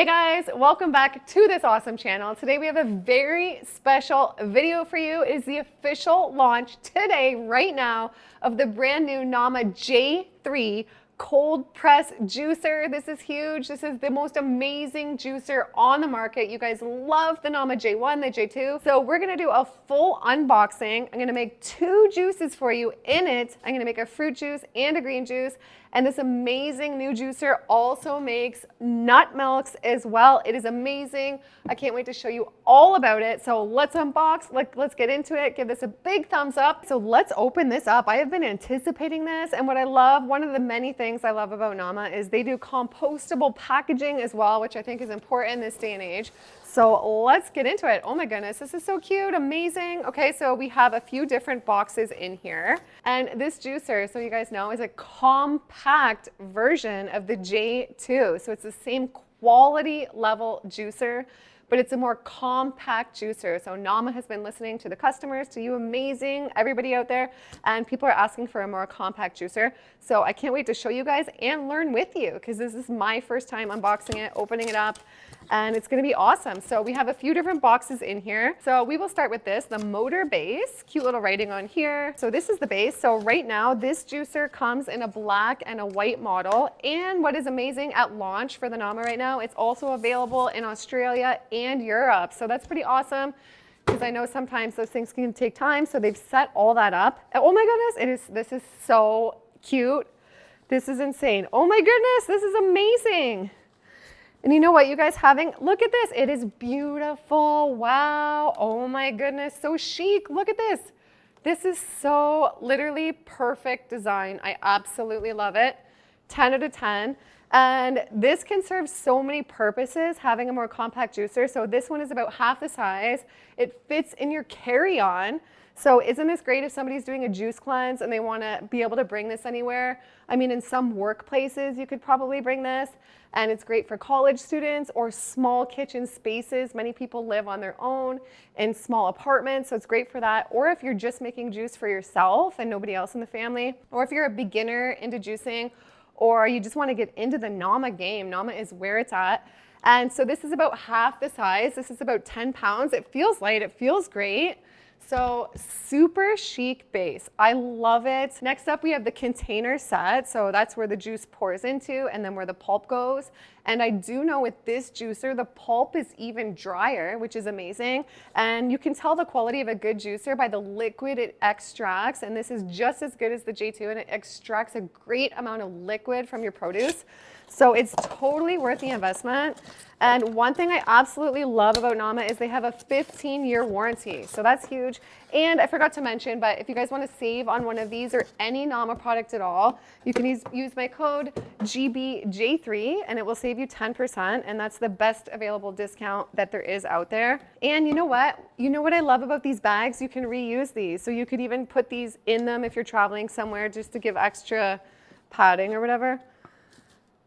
Hey guys, welcome back to this awesome channel. Today we have a very special video for you. It is the official launch today, right now, of the brand new NAMA J3 cold press juicer. This is huge. This is the most amazing juicer on the market. You guys love the NAMA J1, the J2. So we're gonna do a full unboxing. I'm gonna make two juices for you in it. I'm gonna make a fruit juice and a green juice. And this amazing new juicer also makes nut milks as well. It is amazing. I can't wait to show you all about it. So let's unbox, let's get into it. Give this a big thumbs up. So let's open this up. I have been anticipating this, and what I love, one of the many things I love about NAMA is they do compostable packaging as well, which I think is important in this day and age. So let's get into it. Oh my goodness, this is so cute, amazing. Okay, so we have a few different boxes in here. And this juicer, so you guys know, is a compact version of the J2. So it's the same quality level juicer, but it's a more compact juicer. So NAMA has been listening to the customers, to you amazing, everybody out there, and people are asking for a more compact juicer. So I can't wait to show you guys and learn with you, because this is my first time unboxing it, opening it up, and it's gonna be awesome. So we have a few different boxes in here. So we will start with this, the motor base, cute little writing on here. So this is the base. So right now, this juicer comes in a black and a white model. And what is amazing at launch for the NAMA right now, it's also available in Australia and Europe. So that's pretty awesome, because I know sometimes those things can take time. So they've set all that up. Oh my goodness, this is so cute. This is insane. Oh my goodness, this is amazing. And you know what, you guys look at this. It is beautiful. Wow. Oh my goodness. So chic. Look at this. This is so literally perfect design. I absolutely love it. 10 out of 10. And this can serve so many purposes, having a more compact juicer. So this one is about half the size. It fits in your carry-on. So isn't this great if somebody's doing a juice cleanse and they want to be able to bring this anywhere? I mean, in some workplaces, you could probably bring this. And it's great for college students or small kitchen spaces. Many people live on their own in small apartments, so it's great for that. Or if you're just making juice for yourself and nobody else in the family, or if you're a beginner into juicing, or you just want to get into the NAMA game, NAMA is where it's at. And so this is about half the size. This is about 10 pounds. It feels light, it feels great. So super chic base. I love it. Next up, we have the container set. So that's where the juice pours into and then where the pulp goes. And I do know with this juicer, the pulp is even drier, which is amazing. And you can tell the quality of a good juicer by the liquid it extracts. And this is just as good as the J2, and it extracts a great amount of liquid from your produce. So it's totally worth the investment. And one thing I absolutely love about NAMA is they have a 15-year warranty. So that's huge. And I forgot to mention, but if you guys want to save on one of these or any NAMA product at all, you can use my code GBJ3 and it will save you 10%. And that's the best available discount that there is out there. And you know what? You know what I love about these bags? You can reuse these. So you could even put these in them if you're traveling somewhere just to give extra padding or whatever.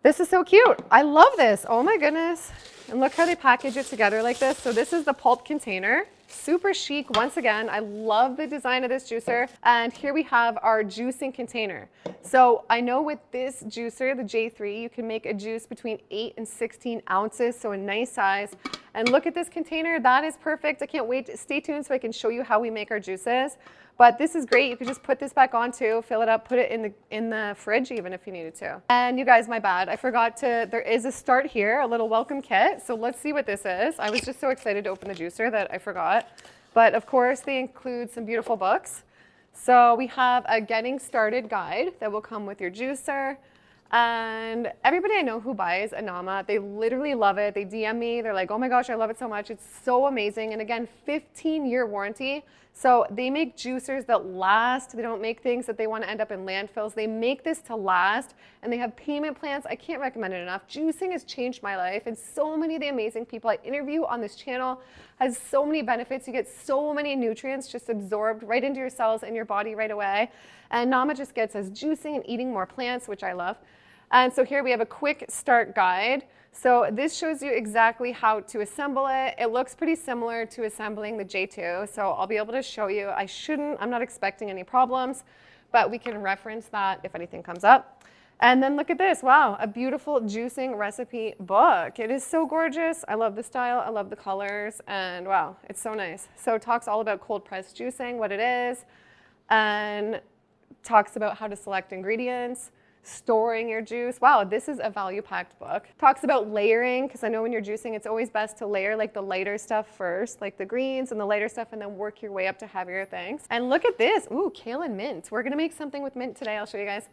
This is so cute. I love this. Oh my goodness. And look how they package it together like this. So this is the pulp container. Super chic. Once again, I love the design of this juicer. And here we have our juicing container. So I know with this juicer, the J3, you can make a juice between 8 and 16 ounces. So a nice size. And look at this container. That is perfect. I can't wait to stay tuned so I can show you how we make our juices. But this is great. You could just put this back on too, fill it up, put it in the fridge even if you needed to. And you guys, my bad. I forgot there is a start here, a little welcome kit. So let's see what this is. I was just so excited to open the juicer that I forgot. But of course, they include some beautiful books. So we have a getting started guide that will come with your juicer. And everybody I know who buys a NAMA, they literally love it. They DM me. They're like, oh my gosh, I love it so much. It's so amazing. And again, 15-year warranty. So they make juicers that last. They don't make things that they want to end up in landfills. They make this to last. And they have payment plans. I can't recommend it enough. Juicing has changed my life. And so many of the amazing people I interview on this channel has so many benefits. You get so many nutrients just absorbed right into your cells and your body right away. And NAMA just gets us juicing and eating more plants, which I love. And so here we have a quick start guide. So this shows you exactly how to assemble it. It looks pretty similar to assembling the J2. So I'll be able to show you. I'm not expecting any problems, but we can reference that if anything comes up. And then look at this. Wow, a beautiful juicing recipe book. It is so gorgeous. I love the style. I love the colors. And wow, it's so nice. So it talks all about cold pressed juicing, what it is, and talks about how to select ingredients, storing your juice. Wow, this is a value-packed book. Talks about layering, because I know when you're juicing, it's always best to layer like the lighter stuff first, like the greens and the lighter stuff, and then work your way up to heavier things. And look at this. Ooh, kale and mint. We're gonna make something with mint today. I'll show you guys.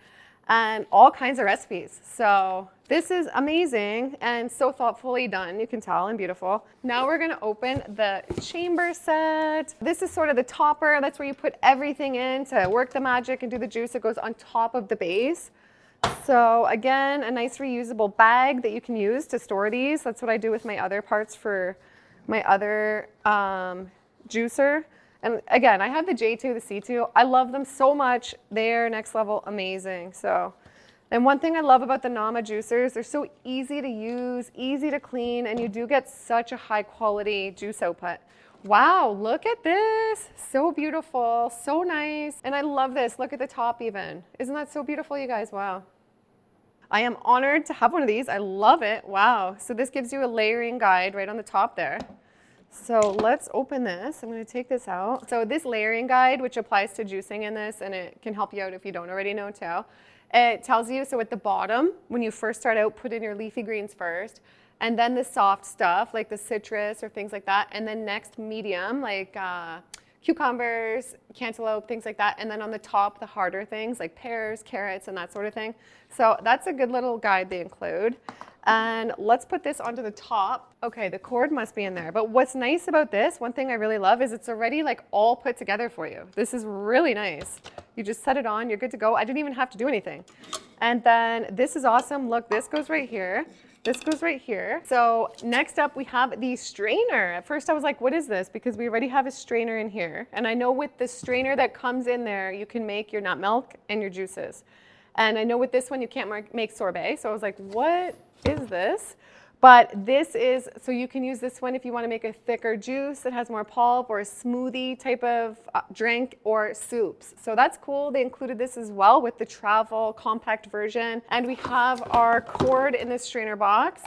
And all kinds of recipes. So this is amazing and so thoughtfully done, you can tell, and beautiful. Now we're gonna open the chamber set. This is sort of the topper. That's where you put everything in to work the magic and do the juice. It goes on top of the base. So again, a nice reusable bag that you can use to store these. That's what I do with my other parts for my other juicer. And again, I have the J2, the C2. I love them so much. They're next level amazing. So, and one thing I love about the NAMA juicers, they're so easy to use, easy to clean, and you do get such a high quality juice output. Wow, look at this. So beautiful, so nice. And I love this. Look at the top even. Isn't that so beautiful, you guys? Wow. I am honored to have one of these. I love it. Wow. So this gives you a layering guide right on the top there. So let's open this. I'm going to take this out. So this layering guide, which applies to juicing in this, and it can help you out if you don't already know too. It tells you, so at the bottom, when you first start out, put in your leafy greens first, and then the soft stuff, like the citrus or things like that, and then next medium, like cucumbers, cantaloupe, things like that, and then on the top, the harder things, like pears, carrots, and that sort of thing. So that's a good little guide they include. And let's put this onto the top. Okay, the cord must be in there. But what's nice about this, one thing I really love, is it's already like all put together for you. This is really nice. You just set it on, you're good to go. I didn't even have to do anything. And then this is awesome. Look, this goes right here. This goes right here. So next up we have the strainer. At first I was like, what is this? Because we already have a strainer in here. And I know with the strainer that comes in there, you can make your nut milk and your juices. And I know with this one, you can't make sorbet. So I was like, what is this? But this is, so you can use this one if you want to make a thicker juice that has more pulp, or a smoothie type of drink, or soups. So that's cool. They included this as well with the travel compact version. And we have our cord in this strainer box.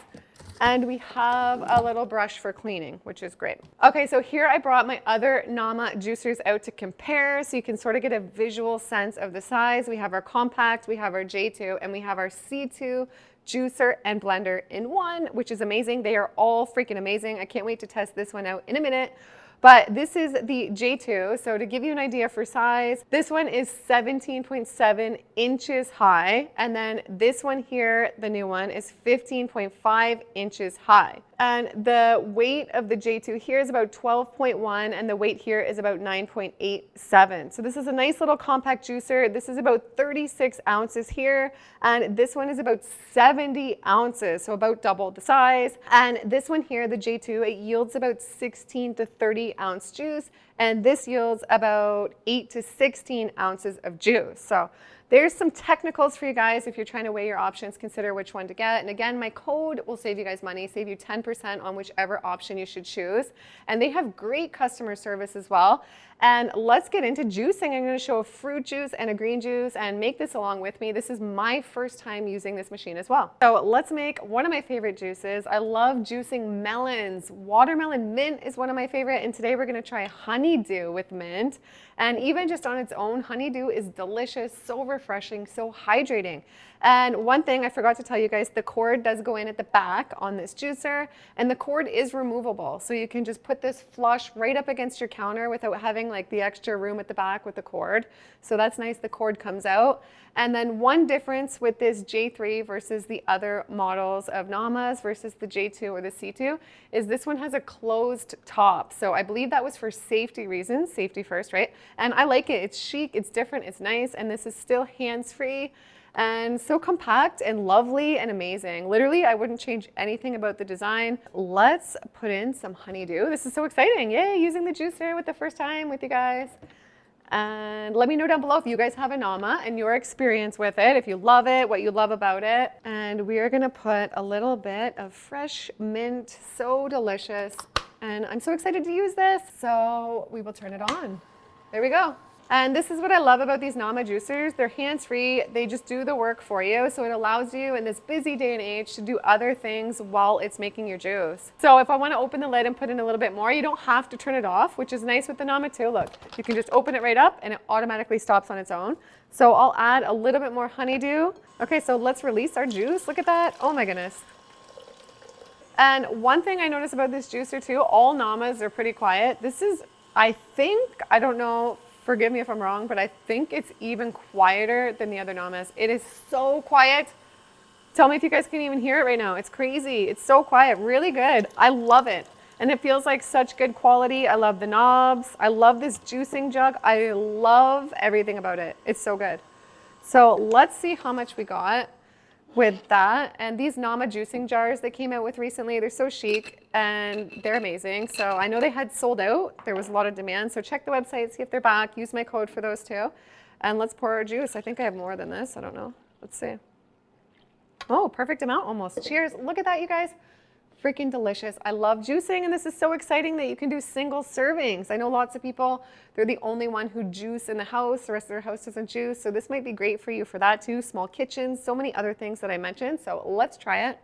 And we have a little brush for cleaning, which is great. Okay, so here I brought my other NAMA juicers out to compare, so you can sort of get a visual sense of the size. We have our compact, we have our J2, and we have our C2 juicer and blender in one, which is amazing. They are all freaking amazing. I can't wait to test this one out in a minute. But this is the J2, so to give you an idea for size, this one is 17.7 inches high, and then this one here, the new one, is 15.5 inches high. And the weight of the J2 here is about 12.1, and the weight here is about 9.87. So this is a nice little compact juicer. This is about 36 ounces here, and this one is about 70 ounces, so about double the size. And this one here, the J2, it yields about 16 to 30 ounce juice, and this yields about 8 to 16 ounces of juice. So there's some technicals for you guys. If you're trying to weigh your options, consider which one to get. And again, my code will save you guys money, save you 10% on whichever option you should choose. And they have great customer service as well. And let's get into juicing. I'm going to show a fruit juice and a green juice and make this along with me. This is my first time using this machine as well. So let's make one of my favorite juices. I love juicing melons. Watermelon mint is one of my favorite. And today we're going to try honeydew with mint. And even just on its own, honeydew is delicious, so refreshing, so hydrating. And one thing I forgot to tell you guys, the cord does go in at the back on this juicer, and the cord is removable. So you can just put this flush right up against your counter without having like the extra room at the back with the cord. So that's nice, the cord comes out. And then one difference with this J3 versus the other models of NAMAs versus the J2 or the C2 is this one has a closed top. So I believe that was for safety reasons, safety first, right? And I like it, it's chic, it's different, it's nice, and this is still hands-free and so compact and lovely and amazing. Literally, I wouldn't change anything about the design. Let's put in some honeydew. This is so exciting. Yay, using the juicer with the first time with you guys. And let me know down below if you guys have a NAMA and your experience with it, if you love it, what you love about it. And we are gonna put a little bit of fresh mint, so delicious. And I'm so excited to use this. So we will turn it on. There we go. And this is what I love about these Nama juicers. They're hands-free. They just do the work for you. So it allows you in this busy day and age to do other things while it's making your juice. So if I want to open the lid and put in a little bit more, you don't have to turn it off, which is nice with the Nama too. Look, you can just open it right up and it automatically stops on its own. So I'll add a little bit more honeydew. Okay, so let's release our juice. Look at that. Oh my goodness. And one thing I noticed about this juicer too, all Namas are pretty quiet. This is, I think, I don't know, forgive me if I'm wrong, but I think it's even quieter than the other Namas. It is so quiet. Tell me if you guys can even hear it right now. It's crazy. It's so quiet, really good. I love it. And it feels like such good quality. I love the knobs. I love this juicing jug. I love everything about it. It's so good. So let's see how much we got with that. And these Nama juicing jars they came out with recently, they're so chic and they're amazing. So I know they had sold out. There was a lot of demand. So check the website, see if they're back. Use my code for those too. And let's pour our juice. I think I have more than this. I don't know. Let's see. Oh, perfect amount almost. Cheers. Look at that, you guys. Freaking delicious. I love juicing, and this is so exciting that you can do single servings. I know lots of people, they're the only one who juice in the house. The rest of their house doesn't juice. So this might be great for you for that too. Small kitchens, so many other things that I mentioned. So let's try it.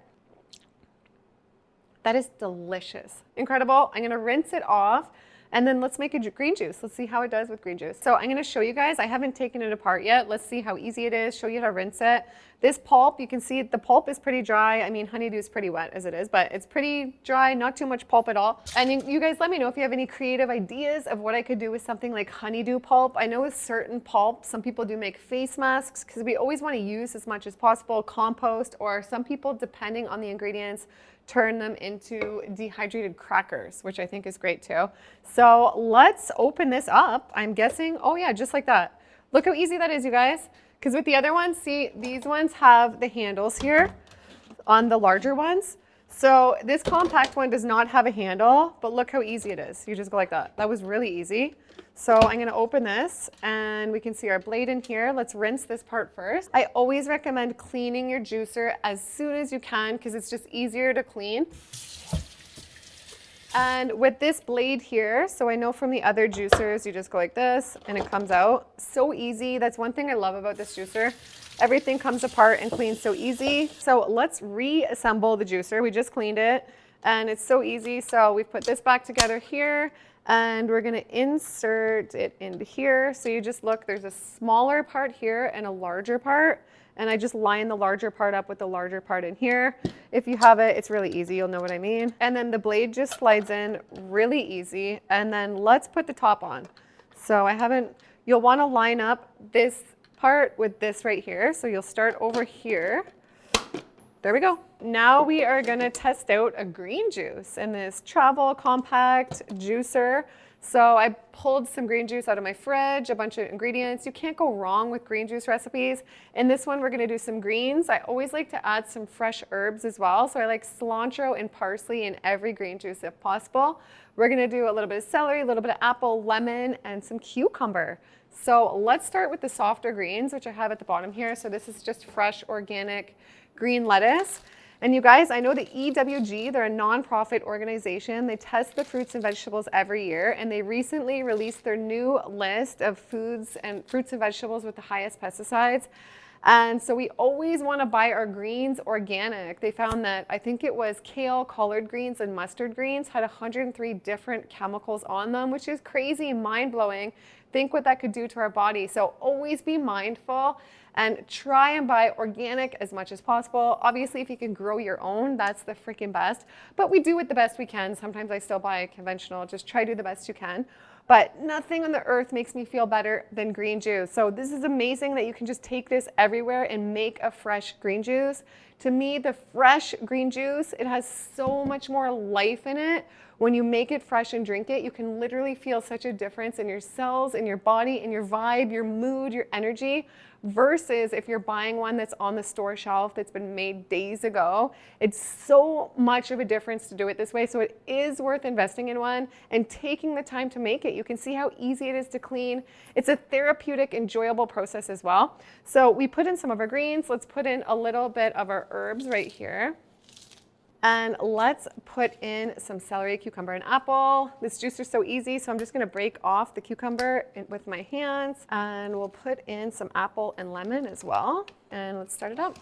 That is delicious. Incredible. I'm going to rinse it off. And then let's make a green juice. Let's see how it does with green juice. So I'm going to show you guys. I haven't taken it apart yet. Let's see how easy it is. Show you how to rinse it. This pulp, you can see the pulp is pretty dry. I mean, honeydew is pretty wet as it is, but it's pretty dry, not too much pulp at all. And you guys let me know if you have any creative ideas of what I could do with something like honeydew pulp. I know with certain pulp, some people do make face masks because we always want to use as much as possible compost, or some people, depending on the ingredients, turn them into dehydrated crackers, which I think is great too. So let's open this up. I'm guessing, oh yeah, just like that. Look how easy that is, you guys. Because with the other ones, see, these ones have the handles here on the larger ones. So this compact one does not have a handle, but look how easy it is. You just go like that. That was really easy. So I'm going to open this and we can see our blade in here. Let's rinse this part first. I always recommend cleaning your juicer as soon as you can because it's just easier to clean. And with this blade here, so I know from the other juicers, you just go like this and it comes out. So easy. That's one thing I love about this juicer. Everything comes apart and cleans so easy. So let's reassemble the juicer. We just cleaned it and it's so easy. So we've put this back together here and we're going to insert it into here. So you just look, there's a smaller part here and a larger part. And I just line the larger part up with the larger part in here. If you have it, it's really easy. You'll know what I mean. And then the blade just slides in really easy. And then let's put the top on. So you'll want to line up this part with this right here. So you'll start over here. There we go. Now we are going to test out a green juice in this travel compact juicer. So I pulled some green juice out of my fridge, a bunch of ingredients. You can't go wrong with green juice recipes. In this one, we're going to do some greens. I always like to add some fresh herbs as well. So I like cilantro and parsley in every green juice if possible. We're going to do a little bit of celery, a little bit of apple, lemon, and some cucumber. So let's start with the softer greens, which I have at the bottom here. So this is just fresh, organic green lettuce. And you guys, I know the EWG, they're a nonprofit organization. They test the fruits and vegetables every year, and they recently released their new list of foods and fruits and vegetables with the highest pesticides. And so we always want to buy our greens organic. They found that, I think it was kale, collard greens, and mustard greens had 103 different chemicals on them, which is crazy, mind-blowing. Think what that could do to our body. So always be mindful and try and buy organic as much as possible. Obviously, if you can grow your own, that's the freaking best. But we do it the best we can. Sometimes I still buy conventional. Just try to do the best you can. But nothing on the earth makes me feel better than green juice. So this is amazing that you can just take this everywhere and make a fresh green juice. To me, the fresh green juice, it has so much more life in it. When you make it fresh and drink it, you can literally feel such a difference in your cells, in your body, in your vibe, your mood, your energy, versus if you're buying one that's on the store shelf that's been made days ago. It's so much of a difference to do it this way. So it is worth investing in one and taking the time to make it. You can see how easy it is to clean. It's a therapeutic, enjoyable process as well. So we put in some of our greens. Let's put in a little bit of our herbs right here. And let's put in some celery, cucumber, and apple. This juicer is so easy, so I'm just gonna break off the cucumber with my hands, and we'll put in some apple and lemon as well. And let's start it up.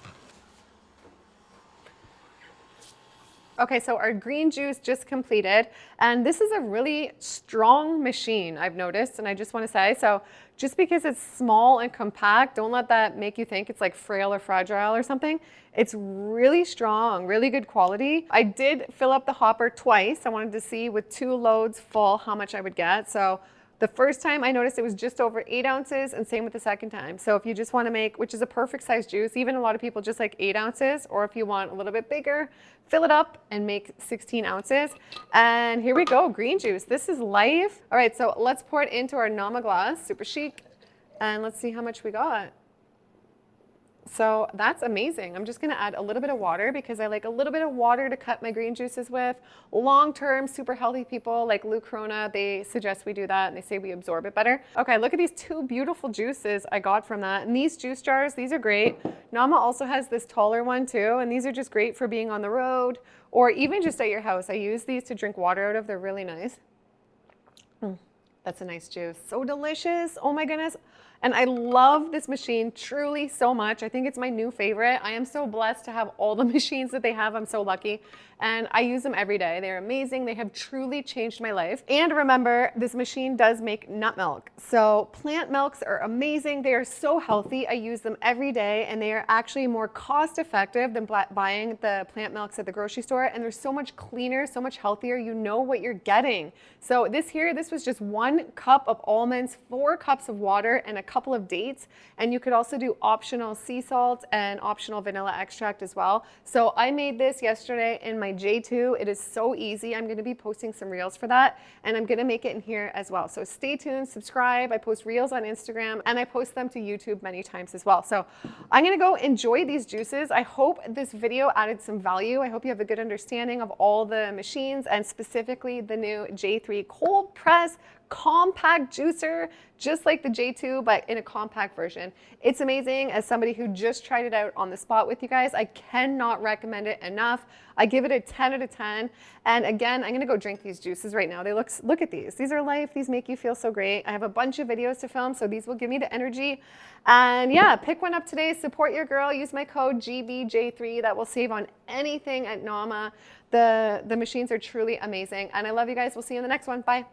Okay, so our green juice just completed, and this is a really strong machine, I've noticed, and I just want to say, so just because it's small and compact, don't let that make you think it's like frail or fragile or something. It's really strong, really good quality. I did fill up the hopper twice. I wanted to see with 2 loads full how much I would get. So the first time I noticed it was just over 8 ounces, and same with the second time. So if you just want to make, which is a perfect size juice, even a lot of people just like 8 ounces, or if you want a little bit bigger, fill it up and make 16 ounces. And here we go, green juice. This is life. All right, so let's pour it into our Nama glass, super chic, and let's see how much we got. So that's amazing. I'm just gonna add a little bit of water because I like a little bit of water to cut my green juices with. Long-term, super healthy people like Lou Corona, they suggest we do that and they say we absorb it better. Okay, look at these 2 beautiful juices I got from that. And these juice jars, these are great. Nama also has this taller one too, and these are just great for being on the road or even just at your house. I use these to drink water out of. They're really nice. That's a nice juice. So delicious. Oh my goodness. And I love this machine truly so much. I think it's my new favorite. I am so blessed to have all the machines that they have. I'm so lucky. And I use them every day. They're amazing. They have truly changed my life. And remember, this machine does make nut milk. So plant milks are amazing. They are so healthy. I use them every day, and they are actually more cost effective than buying the plant milks at the grocery store. And they're so much cleaner, so much healthier. You know what you're getting. So this was just 1 cup of almonds, 4 cups of water, and a couple of dates. And you could also do optional sea salt and optional vanilla extract as well. So I made this yesterday in my J2. It is so easy. I'm going to be posting some reels for that, and I'm going to make it in here as well. So stay tuned, subscribe. I post reels on Instagram, and I post them to YouTube many times as well. So I'm going to go enjoy these juices. I hope this video added some value. I hope you have a good understanding of all the machines and specifically the new J3 cold press compact juicer, just like the J2, but in a compact version. It's amazing. As somebody who just tried it out on the spot with you guys, I cannot recommend it enough. I give it a 10 out of 10. And again, I'm gonna go drink these juices right now. Look at these. These are life. These make you feel so great. I have a bunch of videos to film, so these will give me the energy. And yeah, pick one up today. Support your girl. Use my code GBJ3. That will save on anything at Nama. The machines are truly amazing. And I love you guys. We'll see you in the next one. Bye.